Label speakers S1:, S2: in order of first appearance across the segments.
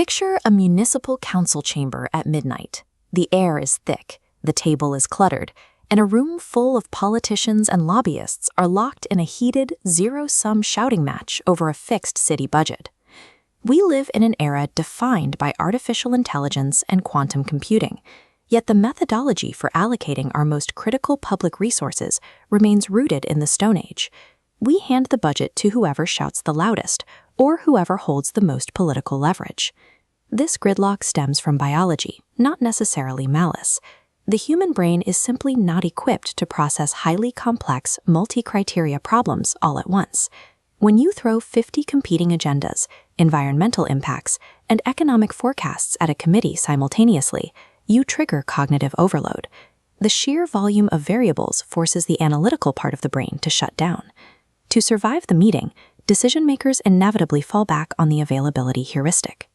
S1: Picture a municipal council chamber at midnight. The air is thick, the table is cluttered, and a room full of politicians and lobbyists are locked in a heated, zero-sum shouting match over a fixed city budget. We live in an era defined by artificial intelligence and quantum computing, yet the methodology for allocating our most critical public resources remains rooted in the Stone Age. We hand the budget to whoever shouts the loudest, or whoever holds the most political leverage. This gridlock stems from biology, not necessarily malice. The human brain is simply not equipped to process highly complex, multi-criteria problems all at once. When you throw 50 competing agendas, environmental impacts, and economic forecasts at a committee simultaneously, you trigger cognitive overload. The sheer volume of variables forces the analytical part of the brain to shut down. To survive the meeting, decision-makers inevitably fall back on the availability heuristic.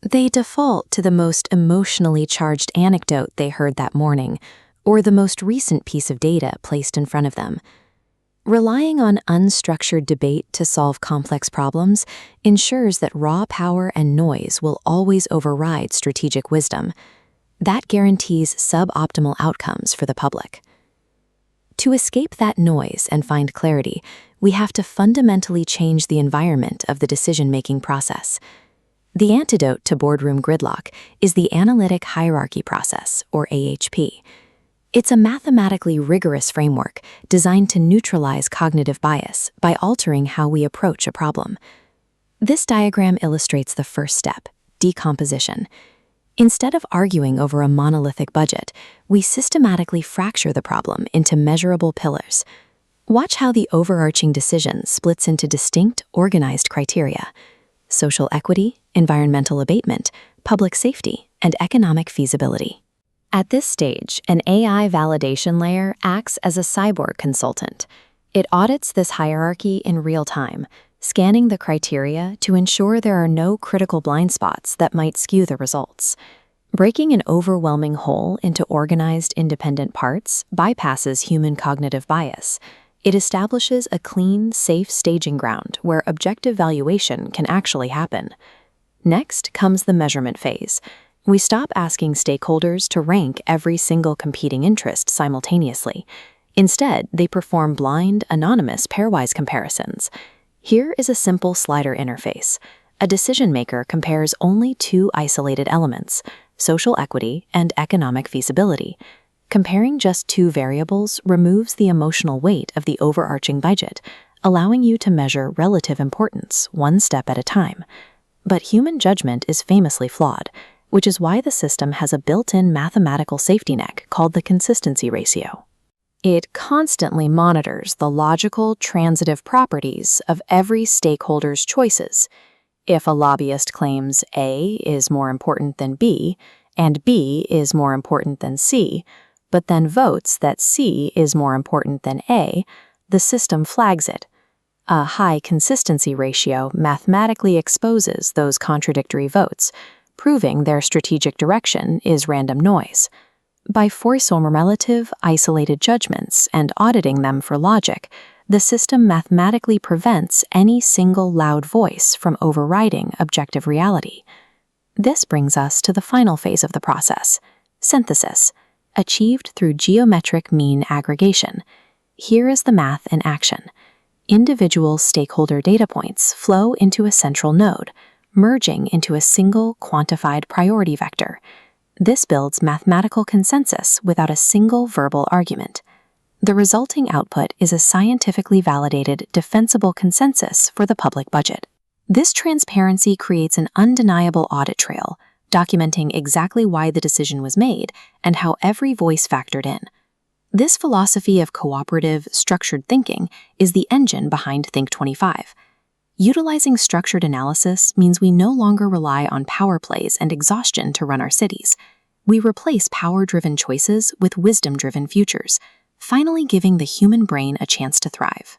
S1: They default to the most emotionally charged anecdote they heard that morning, or the most recent piece of data placed in front of them. Relying on unstructured debate to solve complex problems ensures that raw power and noise will always override strategic wisdom. That guarantees suboptimal outcomes for the public. To escape that noise and find clarity, we have to fundamentally change the environment of the decision-making process. The antidote to boardroom gridlock is the analytic hierarchy process, or AHP. It's a mathematically rigorous framework designed to neutralize cognitive bias by altering how we approach a problem. This diagram illustrates the first step, decomposition. Instead of arguing over a monolithic budget, we systematically fracture the problem into measurable pillars. Watch how the overarching decision splits into distinct, organized criteria: social equity, environmental abatement, public safety, and economic feasibility. At this stage, an AI validation layer acts as a cyborg consultant. It audits this hierarchy in real time, scanning the criteria to ensure there are no critical blind spots that might skew the results. Breaking an overwhelming whole into organized, independent parts bypasses human cognitive bias. It establishes a clean, safe staging ground where objective valuation can actually happen. Next comes the measurement phase. We stop asking stakeholders to rank every single competing interest simultaneously. Instead, they perform blind, anonymous pairwise comparisons. Here is a simple slider interface. A decision maker compares only two isolated elements: social equity and economic feasibility. Comparing just two variables removes the emotional weight of the overarching budget, allowing you to measure relative importance one step at a time. But human judgment is famously flawed, which is why the system has a built-in mathematical safety net called the consistency ratio. It constantly monitors the logical, transitive properties of every stakeholder's choices. If a lobbyist claims A is more important than B, and B is more important than C, but then votes that C is more important than A, the system flags it. A high consistency ratio mathematically exposes those contradictory votes, proving their strategic direction is random noise. By forcing relative, isolated judgments and auditing them for logic, the system mathematically prevents any single loud voice from overriding objective reality. This brings us to the final phase of the process, synthesis, achieved through geometric mean aggregation. Here is the math in action. Individual stakeholder data points flow into a central node, merging into a single quantified priority vector. This builds mathematical consensus without a single verbal argument. The resulting output is a scientifically validated, defensible consensus for the public budget. This transparency creates an undeniable audit trail, documenting exactly why the decision was made and how every voice factored in. This philosophy of cooperative, structured thinking is the engine behind THINK25. Utilizing structured analysis means we no longer rely on power plays and exhaustion to run our cities. We replace power-driven choices with wisdom-driven futures, finally giving the human brain a chance to thrive.